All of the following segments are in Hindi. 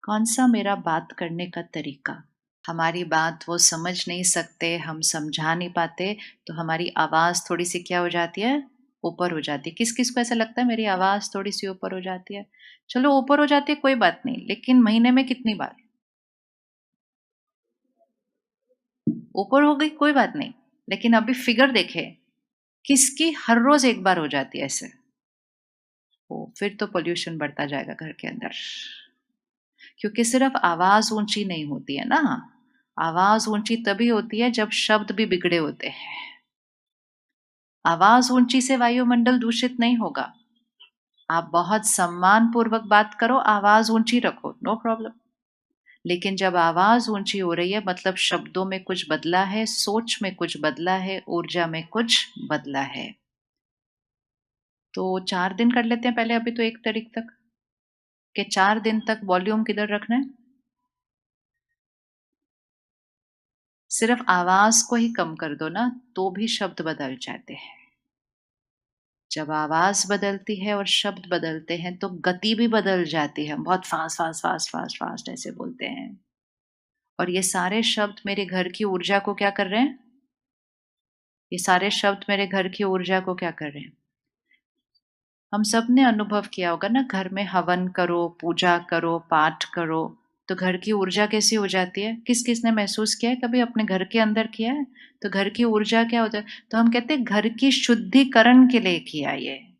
कौन सा मेरा बात करने का तरीका? हमारी बात वो समझ नहीं सकते, हम समझा नहीं पाते, तो हमारी आवाज़ थोड़ी-सी क्या हो जाती है? ऊपर हो जाती है। किस-किस को ऐसा लगता है मेरी आवाज़ थोड़ी-सी ऊपर हो जाती है? चलो ऊपर हो जाती है कोई बात नहीं, लेकिन महीने में कितनी बार? ऊपर हो गई कोई बात नहीं, लेकिन अभी फिगर देखें, किसकी हर रोज़ एक बार हो जाती है ऐसे? ओह! फिर तो पॉल्यूशन बढ़ता जाएगा घर के अंदर। क्योंकि सिर्फ आवाज़ ऊँची नहीं होती है ना, आवाज़ ऊँची तभी होती है जब शब्द भी बिगड़े होते हैं। आवाज़ ऊँची से वायुमंडल दूषित नहीं होगा। आप बहुत सम्मानपूर्वक बात करो, आवाज़ ऊँची रखो, नो प्रॉब्लम। लेकिन जब आवाज़ ऊँची हो रही है मतलब शब्दों में कुछ बदला है, सोच में कुछ बदला है, ऊर्जा में कुछ बदला है। तो 4 दिन कर लेते हैं पहले अभी तो 1 तारीख तक, कि 4 दिन तक वॉल्यूम किधर रखना है? सिर्फ आवाज़ को ही कम कर दो ना, तो भी शब्द बदल जाते हैं। जब आवाज़ बदलती है और शब्द बदलते हैं तो गति भी बदल जाती है। हम बहुत fast, fast, fast, fast, fast ऐसे बोलते हैं। और ये सारे शब्द मेरे घर की ऊर्जा को क्या कर रहे हैं? ये सारे शब्द मेरे घर की ऊर्जा को क्या कर रहे हैं? हम सब ने अनुभव किया होगा ना, घर में हवन करो, पूजा करो, पाठ करो, तो घर की ऊर्जा कैसी हो जाती है? किस-किस ने महसूस किया है कभी अपने घर के अंदर किया है? तो घर की ऊर्जा क्या होता है? तो हम कहते हैं घर की शुद्धिकरण के लिए किया ये।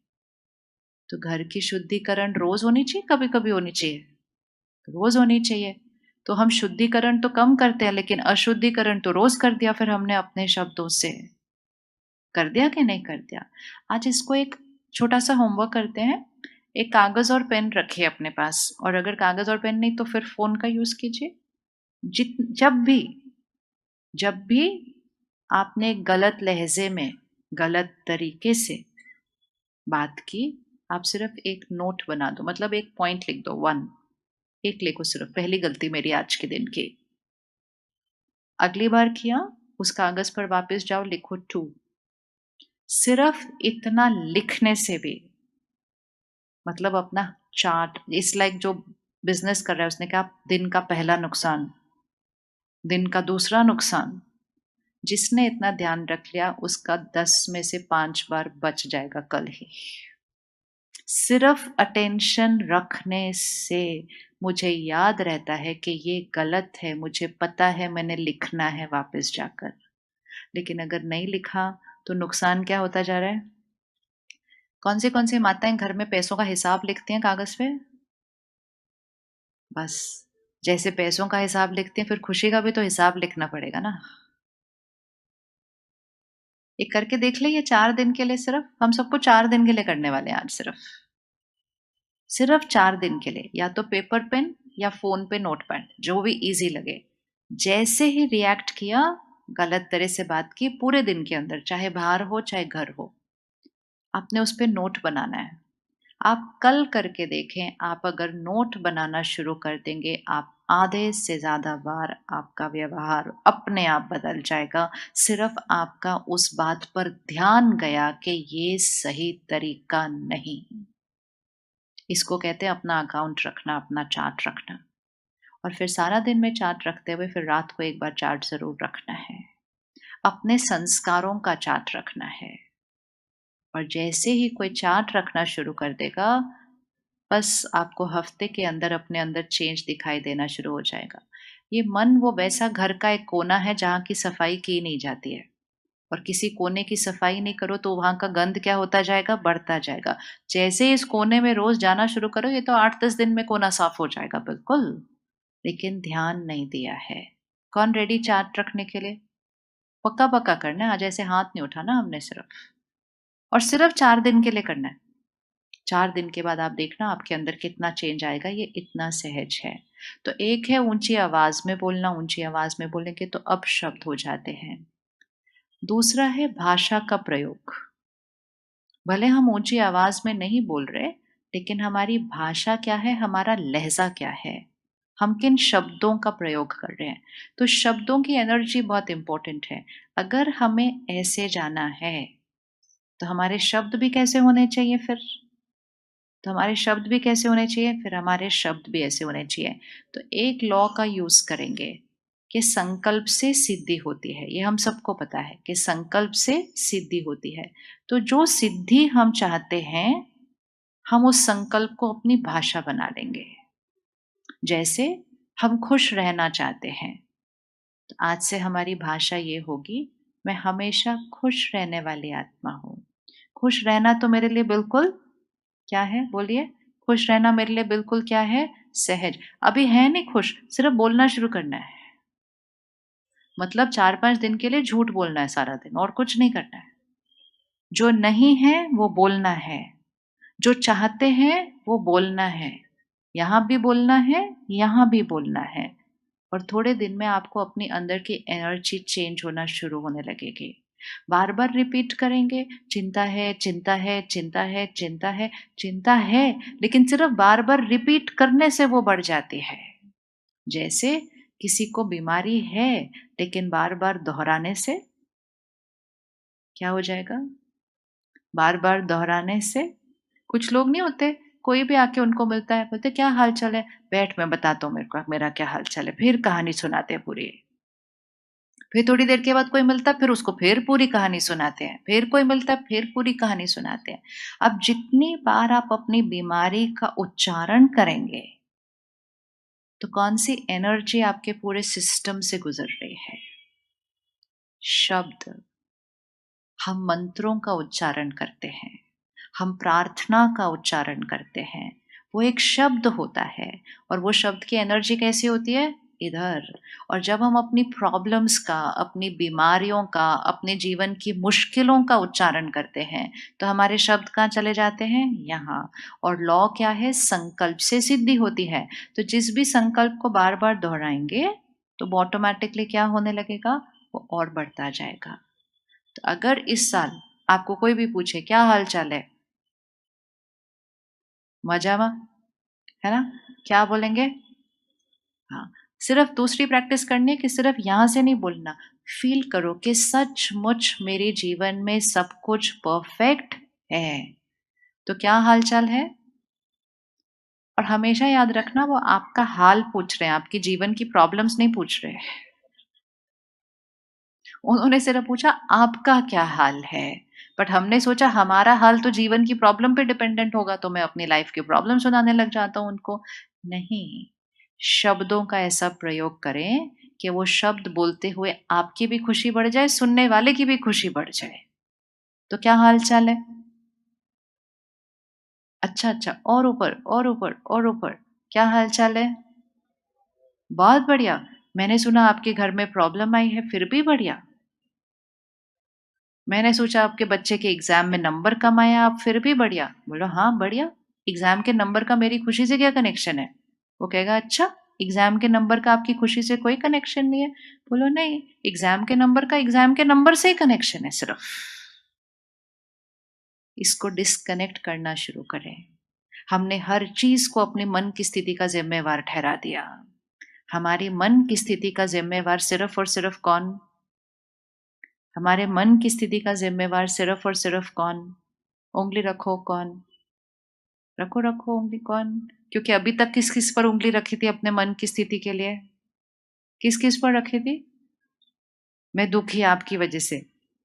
तो घर की शुद्धिकरण रोज़ होनी चाहिए, कभी-कभी होनी चाहिए? रोज़ होनी चाहिए। तो हम शुद्धिकरण तो कम करते हैं, लेकिन अशुद्धिकरण तो रोज़ कर दिया फिर हमने अपने शब्दों से। कर दिया कि नहीं कर दिया? आज इसको एक छोटा-सा होमवर्क करते हैं। एक कागज़ और पेन रखिए अपने पास, और अगर कागज़ और पेन नहीं तो फिर फ़ोन का यूज़ कीजिए। जित जब भी आपने गलत लहज़े में, गलत तरीके से बात की, आप सिर्फ़ एक नोट बना दो, मतलब एक पॉइंट लिख दो 1, एक लिखो सिर्फ़, पहली गलती मेरी आज के दिन की। अगली बार किया, उस कागज़ पर वापस जाओ, लिखो 2। सिर्फ़ इतना लिखने से भी, मतलब अपना चार्ट, इट्स लाइक जो बिज़नेस कर रहा है उसने कहा दिन का पहला नुकसान, दिन का दूसरा नुकसान, जिसने इतना ध्यान रख लिया उसका 10 में से 5 बार बच जाएगा कल ही। सिर्फ अटेंशन रखने से मुझे याद रहता है कि ये गलत है, मुझे पता है मैंने लिखना है वापस जाकर। लेकिन अगर नहीं लिखा तो नुकसान क्या होता जा रहा है? कौन सी माताएं घर में पैसों का हिसाब लिखती हैं कागज पे? बस, जैसे पैसों का हिसाब लिखती हैं फिर खुशी का भी तो हिसाब लिखना पड़ेगा ना। ये करके देख ले, ये 4 दिन के लिए, सिर्फ हम सबको 4 दिन के लिए करने वाले हैं आज, सिर्फ 4 दिन के लिए। या तो पेपर पेन या फोन पे नोटपैड, जो भी इजी लगे। जैसे ही रिएक्ट किया, गलत तरह से बात की पूरे दिन के अंदर, चाहे बाहर हो चाहे घर हो, आपने उस पे नोट बनाना है। आप कल करके देखें, आप अगर नोट बनाना शुरू कर देंगे, आप आधे से ज़्यादा बार आपका व्यवहार अपने आप बदल जाएगा। सिर्फ आपका उस बात पर ध्यान गया कि ये सही तरीका नहीं। इसको कहते हैं अपना अकाउंट रखना, अपना चार्ट रखना। और फिर सारा दिन में चार्ट रखते हुए फिर रात को एक बार चार्ट ज़रूर रखना है। अपने संस्कारों का चार्ट रखना है। और जैसे ही कोई चार्ट रखना शुरू कर देगा, बस आपको हफ्ते के अंदर अपने अंदर चेंज दिखाई देना शुरू हो जाएगा। ये मन वो वैसा घर का एक कोना है जहाँ की सफाई की नहीं जाती है, और किसी कोने की सफाई नहीं करो तो वहाँ का गंध क्या होता जाएगा? बढ़ता जाएगा। जैसे ही इस कोने में रोज़ जाना शुरू करो, ये तो 8-10 दिन में कोना साफ हो जाएगा बिल्कुल। लेकिन ध्यान नहीं दिया है। कौन रेडी चार्ट रखने के लिए? पक्का-पक्का करना है, आज ऐसे हाथ नहीं उठाना हमने सिर्फ। और सिर्फ 4 दिन के लिए करना है। 4 दिन के बाद आप देखना आपके अंदर कितना चेंज आएगा, ये इतना सहज है। तो एक है ऊँची आवाज़ में बोलना, ऊँची आवाज़ में बोलेंगे तो अपशब्द हो जाते हैं। दूसरा है भाषा का प्रयोग। भले हम ऊँची आवाज़ में नहीं बोल रहे, लेकिन हमारी भाषा क्या है, हमारा लहज़ा क्या है, हम किन शब्दों का प्रयोग कर रहे हैं। तो शब्दों की एनर्जी बहुत इम्पोर्टेंट है। अगर हमें ऐसे जाना है, तो हमारे शब्द भी कैसे होने चाहिए फिर? तो हमारे शब्द भी कैसे होने चाहिए, फिर हमारे शब्द भी ऐसे होने चाहिए। तो एक लॉ का यूज करेंगे कि संकल्प से सिद्धि होती है। ये हम सबको पता है कि संकल्प से सिद्धि होती है। तो जो सिद्धि हम चाहते हैं, हम उस संकल्प को अपनी भाषा बना लेंगे। जैसे हम खुश रहना चाहते हैं, तो आज से हमारी भाषा ये होगी, मैं हमेशा खुश रहने वाली आत्मा हूं। खुश रहना तो मेरे लिए बिल्कुल क्या है, बोलिए। खुश रहना मेरे लिए बिल्कुल क्या है, सहज। अभी है नहीं खुश, सिर्फ बोलना शुरू करना है। मतलब 4-5 दिन के लिए झूठ बोलना है सारा दिन, और कुछ नहीं करना है। जो नहीं है वो बोलना है, जो चाहते हैं वो बोलना है। यहां भी बोलना है, यहां भी बोलना है। और थोड़े दिन में आपको अपनी अंदर की एनर्जी चेंज होना शुरू होने लगेगी। बार बार रिपीट करेंगे, चिंता है, चिंता है, चिंता है, चिंता है, चिंता है, लेकिन सिर्फ बार बार रिपीट करने से वो बढ़ जाती है। जैसे किसी को बीमारी है, लेकिन बार बार दोहराने से क्या हो जाएगा, बार बार दोहराने से। कुछ लोग नहीं होते, कोई भी आके उनको मिलता है, बोलते क्या हाल चाल है, बैठ मैं बताता हूँ मेरे को मेरा क्या हाल चाल है, फिर कहानी सुनाते हैं पूरी। फिर थोड़ी देर के बाद कोई मिलता है, फिर उसको फिर पूरी कहानी सुनाते हैं, फिर कोई मिलता है, फिर पूरी कहानी सुनाते हैं। अब जितनी बार आप अपनी बीमारी का उच्चारण करेंगे, तो कौन सी एनर्जी आपके पूरे सिस्टम से गुजर रही है। शब्द, हम मंत्रों का उच्चारण करते हैं, हम प्रार्थना का उच्चारण करते हैं, वो एक शब्द होता है। और वो शब्द की एनर्जी कैसी होती है, इधर। और जब हम अपनी प्रॉब्लम्स का, अपनी बीमारियों का, अपने जीवन की मुश्किलों का उच्चारण करते हैं, तो हमारे शब्द कहाँ चले जाते हैं, यहाँ। और लॉ क्या है, संकल्प से सिद्धि होती है। तो जिस भी संकल्प को बार बार दोहराएंगे, तो वो ऑटोमेटिकली क्या होने लगेगा, वो और बढ़ता जाएगा। तो अगर इस साल आपको कोई भी पूछे क्या हाल चाल है, मजा में, है ना, क्या बोलेंगे। हाँ, सिर्फ दूसरी प्रैक्टिस करनी है कि सिर्फ यहां से नहीं बोलना, फील करो कि सचमुच मेरे जीवन में सब कुछ परफेक्ट है। तो क्या हाल चाल है। और हमेशा याद रखना, वो आपका हाल पूछ रहे हैं, आपकी जीवन की प्रॉब्लम्स नहीं पूछ रहे हैं। उन्होंने सिर्फ पूछा आपका क्या हाल है। बट हमने सोचा हमारा हाल तो जीवन की प्रॉब्लम पे डिपेंडेंट होगा, तो मैं अपनी लाइफ की प्रॉब्लम सुनाने लग जाता हूं उनको। नहीं, शब्दों का ऐसा प्रयोग करें कि वो शब्द बोलते हुए आपकी भी खुशी बढ़ जाए, सुनने वाले की भी खुशी बढ़ जाए। तो क्या हाल चाल है, अच्छा अच्छा, और ऊपर और ऊपर और ऊपर, क्या हाल चाल है, बहुत बढ़िया। मैंने सुना आपके घर में प्रॉब्लम आई है, फिर भी बढ़िया। मैंने सोचा आपके बच्चे के एग्जाम में नंबर कम आया, आप फिर भी बढ़िया। बोलो हाँ बढ़िया। एग्जाम के नंबर का मेरी खुशी से क्या कनेक्शन है। वो कहेगा अच्छा, एग्जाम के नंबर का आपकी खुशी से कोई कनेक्शन नहीं है। बोलो नहीं, एग्जाम के नंबर का एग्जाम के नंबर से ही कनेक्शन है सिर्फ। इसको डिस्कनेक्ट करना शुरू करें। हमने हर चीज को अपने मन की स्थिति का जिम्मेवार ठहरा दिया। हमारी मन की स्थिति का जिम्मेवार सिर्फ और सिर्फ कौन, हमारे मन की स्थिति का जिम्मेवार सिर्फ और सिर्फ कौन। उंगली रखो, कौन, रखो रखो उंगली, कौन। क्योंकि अभी तक किस किस पर उंगली रखी थी अपने मन की स्थिति के लिए, किस किस पर रखी थी। मैं दुखी आपकी वजह से,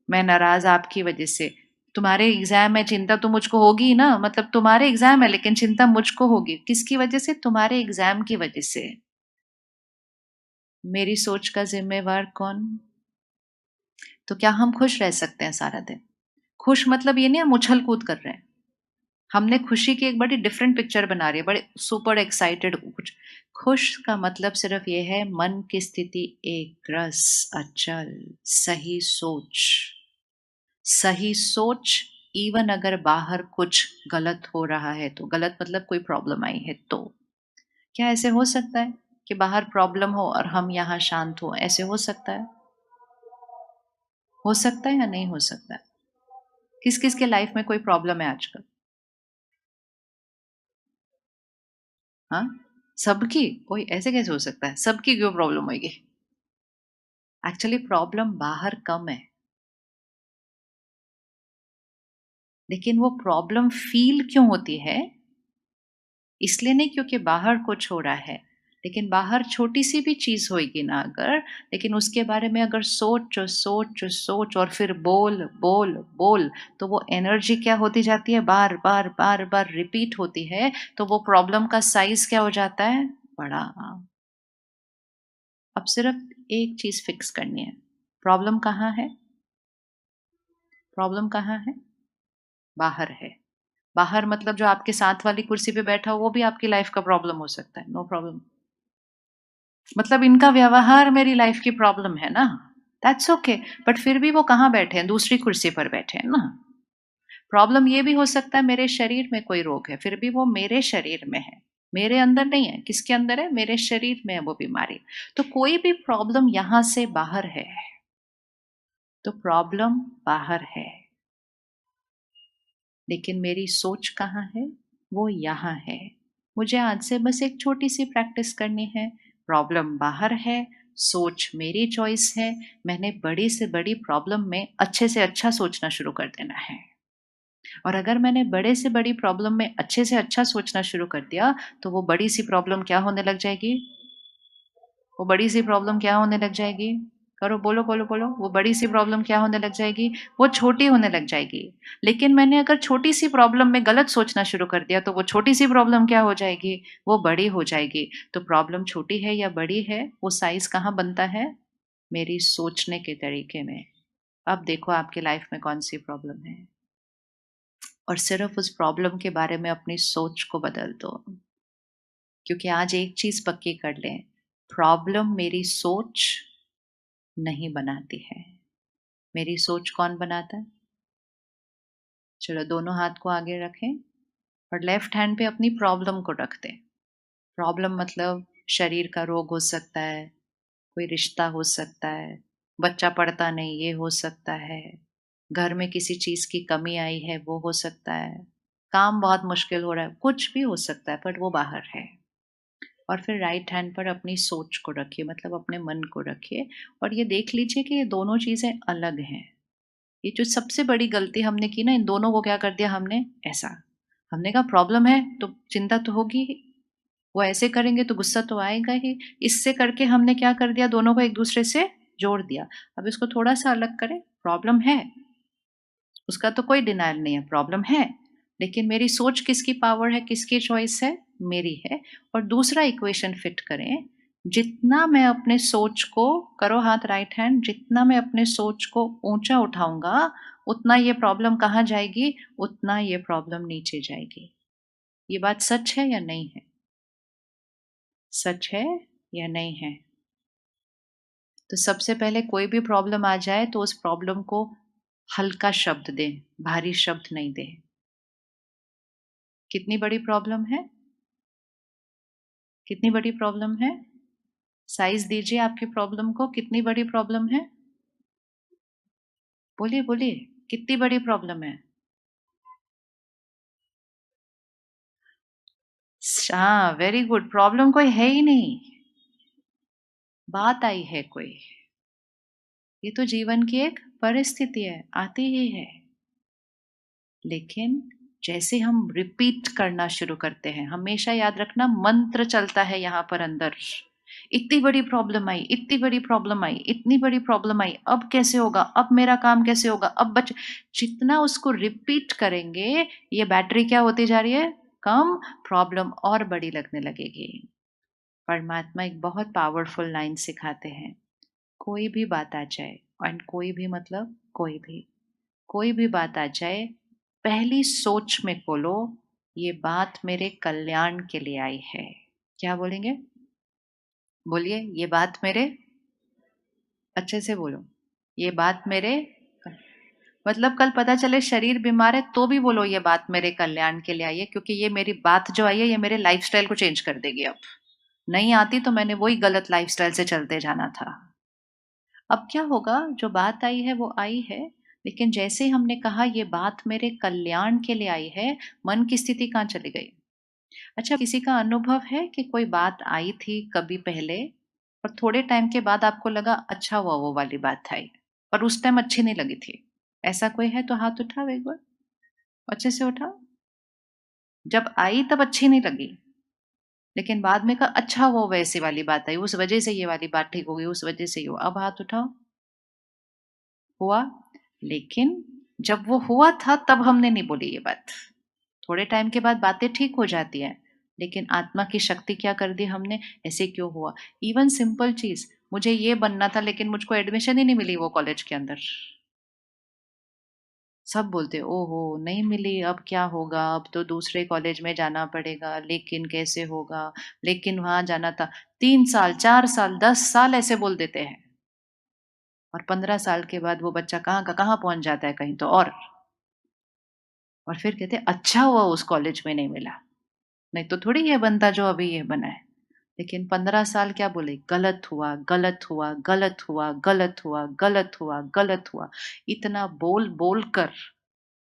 मैं नाराज आपकी वजह से, तुम्हारे एग्जाम है, चिंता तो मुझको होगी ही ना, मतलब तुम्हारे एग्जाम है लेकिन चिंता मुझको होगी, किसकी वजह से, तुम्हारे एग्जाम की वजह से। मेरी सोच का जिम्मेवार कौन। तो क्या हम खुश रह सकते हैं सारा दिन। खुश मतलब ये नहीं हम उछल कूद कर रहे हैं, हमने खुशी की एक बड़ी डिफरेंट पिक्चर बना रही है, बड़े सुपर एक्साइटेड कुछ। खुश का मतलब सिर्फ ये है, मन की स्थिति एक रस, अचल, सही सोच। सही सोच, इवन अगर बाहर कुछ गलत हो रहा है, तो गलत मतलब कोई प्रॉब्लम आई है तो। क्या ऐसे हो सकता है कि बाहर प्रॉब्लम हो और हम यहाँ शांत हो, ऐसे हो सकता है, हो सकता है या नहीं हो सकता है। किस किस के लाइफ में कोई प्रॉब्लम है आजकल, हाँ, सबकी। कोई ऐसे कैसे हो सकता है, सबकी क्यों प्रॉब्लम होगी। एक्चुअली प्रॉब्लम बाहर कम है, लेकिन वो प्रॉब्लम फील क्यों होती है, इसलिए नहीं क्योंकि बाहर कुछ हो रहा है, लेकिन बाहर छोटी सी भी चीज होगी ना अगर, लेकिन उसके बारे में अगर सोच सोच सोच और फिर बोल बोल बोल, तो वो एनर्जी क्या होती जाती है, बार बार बार बार रिपीट होती है, तो वो प्रॉब्लम का साइज क्या हो जाता है, बड़ा। अब सिर्फ एक चीज फिक्स करनी है, प्रॉब्लम कहाँ है, प्रॉब्लम कहाँ है, बाहर है। बाहर मतलब जो आपके साथ वाली कुर्सी पे बैठा हो वो भी आपकी लाइफ का प्रॉब्लम हो सकता है, नो प्रॉब्लम। मतलब इनका व्यवहार मेरी लाइफ की प्रॉब्लम है ना, दैट्स ओके। बट फिर भी वो कहाँ बैठे हैं, दूसरी कुर्सी पर बैठे हैं ना। प्रॉब्लम ये भी हो सकता है मेरे शरीर में कोई रोग है, फिर भी वो मेरे शरीर में है, मेरे अंदर नहीं है। किसके अंदर है, मेरे शरीर में है वो बीमारी। तो कोई भी प्रॉब्लम यहां से बाहर है, तो प्रॉब्लम बाहर है, लेकिन मेरी सोच कहाँ है, वो यहाँ है। मुझे आज से बस एक छोटी सी प्रैक्टिस करनी है। प्रॉब्लम बाहर है, सोच मेरी चॉइस है। मैंने बड़ी से बड़ी प्रॉब्लम में अच्छे से अच्छा सोचना शुरू कर देना है। और अगर मैंने बड़े से बड़ी प्रॉब्लम में अच्छे से अच्छा सोचना शुरू कर दिया, तो वो बड़ी सी प्रॉब्लम क्या होने लग जाएगी, वो बड़ी सी प्रॉब्लम क्या होने लग जाएगी, करो, बोलो बोलो बोलो, वो बड़ी सी प्रॉब्लम क्या होने लग जाएगी, वो छोटी होने लग जाएगी। लेकिन मैंने अगर छोटी सी प्रॉब्लम में गलत सोचना शुरू कर दिया, तो वो छोटी सी प्रॉब्लम क्या हो जाएगी, वो बड़ी हो जाएगी। तो प्रॉब्लम छोटी है या बड़ी है, वो साइज कहाँ बनता है, मेरी सोचने के तरीके में। अब देखो आपकी लाइफ में कौन सी प्रॉब्लम है, और सिर्फ उस प्रॉब्लम के बारे में अपनी सोच को बदल दो। क्योंकि आज एक चीज पक्की कर लें, प्रॉब्लम मेरी सोच नहीं बनाती है। मेरी सोच कौन बनाता है, चलो दोनों हाथ को आगे रखें और लेफ्ट हैंड पे अपनी प्रॉब्लम को रख दें। प्रॉब्लम मतलब शरीर का रोग हो सकता है, कोई रिश्ता हो सकता है, बच्चा पढ़ता नहीं ये हो सकता है, घर में किसी चीज की कमी आई है वो हो सकता है, काम बहुत मुश्किल हो रहा है, कुछ भी हो सकता है, पर वो बाहर है। और फिर राइट हैंड पर अपनी सोच को रखिए, मतलब अपने मन को रखिए, और ये देख लीजिए कि ये दोनों चीजें अलग हैं। ये जो सबसे बड़ी गलती हमने की ना, इन दोनों को क्या कर दिया हमने, ऐसा। हमने कहा प्रॉब्लम है तो चिंता तो होगी ही, वो ऐसे करेंगे तो गुस्सा तो आएगा ही। इससे करके हमने क्या कर दिया, दोनों को एक दूसरे से जोड़ दिया। अब इसको थोड़ा सा अलग करें, प्रॉब्लम है, उसका तो कोई डिनायल नहीं है, प्रॉब्लम है, लेकिन मेरी सोच किसकी पावर है, किसकी चॉइस है, मेरी है। और दूसरा इक्वेशन फिट करें, जितना मैं अपने सोच को, करो हाथ राइट हैंड, जितना मैं अपने सोच को ऊंचा उठाऊंगा, उतना ये प्रॉब्लम कहाँ जाएगी, उतना ये प्रॉब्लम नीचे जाएगी। ये बात सच है या नहीं है, सच है या नहीं है। तो सबसे पहले कोई भी प्रॉब्लम आ जाए तो उस प्रॉब्लम को हल्का शब्द दें, भारी शब्द नहीं दें। कितनी बड़ी प्रॉब्लम है, कितनी बड़ी प्रॉब्लम है, साइज दीजिए आपकी प्रॉब्लम को, कितनी बड़ी प्रॉब्लम है, बोलिए बोलिए, कितनी बड़ी प्रॉब्लम है। हाँ वेरी गुड, प्रॉब्लम कोई है ही नहीं, बात आई है कोई। ये तो जीवन की एक परिस्थिति है, आती ही है। लेकिन जैसे हम रिपीट करना शुरू करते हैं, हमेशा याद रखना मंत्र चलता है यहाँ पर अंदर, इतनी बड़ी प्रॉब्लम आई, इतनी बड़ी प्रॉब्लम आई, इतनी बड़ी प्रॉब्लम आई, अब कैसे होगा, अब मेरा काम कैसे होगा, अब बच। जितना उसको रिपीट करेंगे, ये बैटरी क्या होती जा रही है, कम, प्रॉब्लम और बड़ी लगने लगेगी। परमात्मा एक बहुत पावरफुल लाइन सिखाते हैं, कोई भी बात आ जाए, एंड कोई भी मतलब कोई भी बात आ जाए, पहली सोच में बोलो, ये बात मेरे कल्याण के लिए आई है। क्या बोलेंगे, बोलिए, ये बात मेरे, अच्छे से बोलो, ये बात मेरे, मतलब कल पता चले शरीर बीमार है तो भी बोलो ये बात मेरे कल्याण के लिए आई है, क्योंकि ये मेरी बात जो आई है ये मेरे लाइफस्टाइल को चेंज कर देगी। अब नहीं आती तो मैंने वही गलत लाइफस्टाइल से चलते जाना था। अब क्या होगा, जो बात आई है वो आई है, लेकिन जैसे ही हमने कहा ये बात मेरे कल्याण के लिए आई है, मन की स्थिति कहाँ चली गई। अच्छा, किसी का अनुभव है कि कोई बात आई थी कभी पहले, और थोड़े टाइम के बाद आपको लगा अच्छा हुआ वो वाली बात आई, और उस टाइम अच्छी नहीं लगी थी, ऐसा कोई है तो हाथ उठाओ एक बार, अच्छे से उठाओ। जब आई तब अच्छी नहीं लगी, लेकिन बाद में कहा अच्छा वो वैसी वाली बात आई, उस वजह से ये वाली बात ठीक हो गई, उस वजह से ये हुआ। अब हाथ उठाओ, हुआ। लेकिन जब वो हुआ था तब हमने नहीं बोली ये बात। थोड़े टाइम के बाद बातें ठीक हो जाती है, लेकिन आत्मा की शक्ति क्या कर दी हमने, ऐसे क्यों हुआ। इवन सिंपल चीज, मुझे ये बनना था लेकिन मुझको एडमिशन ही नहीं मिली वो कॉलेज के अंदर। सब बोलते ओहो नहीं मिली, अब क्या होगा, अब तो दूसरे कॉलेज में जाना पड़ेगा, लेकिन कैसे होगा, लेकिन वहां जाना था। 3 साल, 4 साल, 10 साल ऐसे बोल देते हैं, और 15 साल के बाद वो बच्चा कहाँ का कहाँ पहुंच जाता है, कहीं तो और फिर कहते अच्छा हुआ उस कॉलेज में नहीं मिला, नहीं तो थोड़ी ये बनता जो अभी ये बना है। लेकिन 15 साल क्या बोले, गलत हुआ, गलत हुआ, गलत हुआ, गलत हुआ, गलत हुआ, गलत हुआ। इतना बोल बोल कर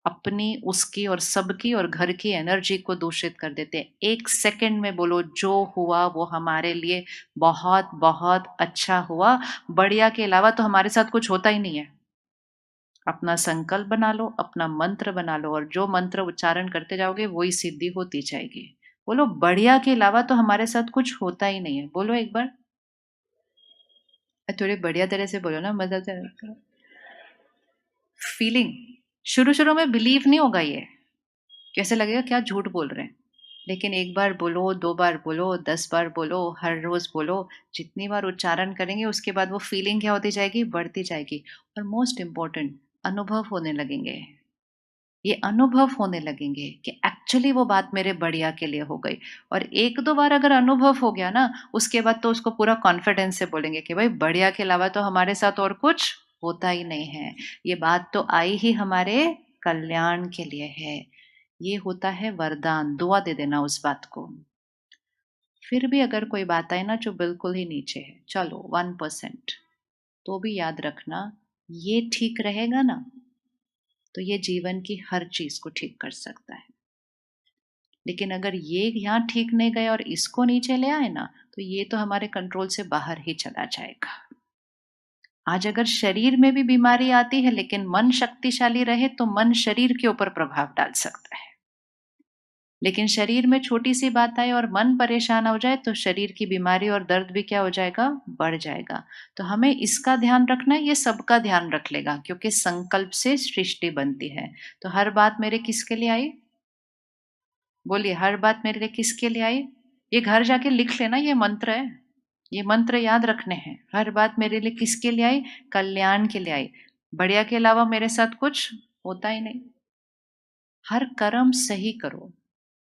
अपनी, उसकी और सबकी और घर की एनर्जी को दूषित कर देते हैं। 1 सेकंड में बोलो जो हुआ वो हमारे लिए बहुत बहुत अच्छा हुआ, बढ़िया के अलावा तो हमारे साथ कुछ होता ही नहीं है। अपना संकल्प बना लो, अपना मंत्र बना लो, और जो मंत्र उच्चारण करते जाओगे वही सिद्धि होती जाएगी। बोलो बढ़िया के अलावा तो हमारे साथ कुछ होता ही नहीं है, बोलो एक बार। थोड़ी बढ़िया तरह से बोलो ना, मतलब फीलिंग। शुरू शुरू में बिलीव नहीं होगा ये, कैसे लगेगा क्या झूठ बोल रहे हैं। लेकिन एक बार बोलो, 2 बार बोलो, 10 बार बोलो, हर रोज बोलो। जितनी बार उच्चारण करेंगे उसके बाद वो फीलिंग क्या होती जाएगी, बढ़ती जाएगी। और मोस्ट इम्पोर्टेंट, अनुभव होने लगेंगे। ये अनुभव होने लगेंगे कि एक्चुअली वो बात मेरे बढ़िया के लिए हो गई। और 1-2 बार अगर अनुभव हो गया ना, उसके बाद तो उसको पूरा कॉन्फिडेंस से बोलेंगे कि भाई बढ़िया के अलावा तो हमारे साथ और कुछ होता ही नहीं है। ये बात तो आई ही हमारे कल्याण के लिए है। ये होता है वरदान, दुआ दे देना उस बात को। फिर भी अगर कोई बात आए ना जो बिल्कुल ही नीचे है, चलो 1%, तो भी याद रखना, ये ठीक रहेगा ना तो ये जीवन की हर चीज को ठीक कर सकता है। लेकिन अगर ये यहाँ ठीक नहीं गए और इसको नीचे ले आए ना, तो ये तो हमारे कंट्रोल से बाहर ही चला जाएगा। आज अगर शरीर में भी बीमारी आती है लेकिन मन शक्तिशाली रहे तो मन शरीर के ऊपर प्रभाव डाल सकता है। लेकिन शरीर में छोटी सी बात आए और मन परेशान हो जाए तो शरीर की बीमारी और दर्द भी क्या हो जाएगा, बढ़ जाएगा। तो हमें इसका ध्यान रखना है, ये सबका ध्यान रख लेगा, क्योंकि संकल्प से सृष्टि बनती है। तो हर बात मेरे किसके लिए आई, बोलिए, हर बात मेरे लिए किसके लिए आई। ये घर जाके लिख लेना, ये मंत्र है, ये मंत्र याद रखने हैं। हर बात मेरे लिए किसके लिए आई, कल्याण के लिए आई। बढ़िया के अलावा मेरे साथ कुछ होता ही नहीं। हर कर्म सही करो,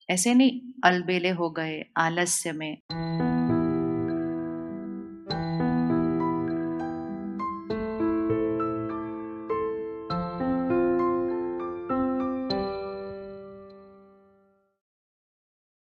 ऐसे नहीं अलबेले हो गए आलस्य में।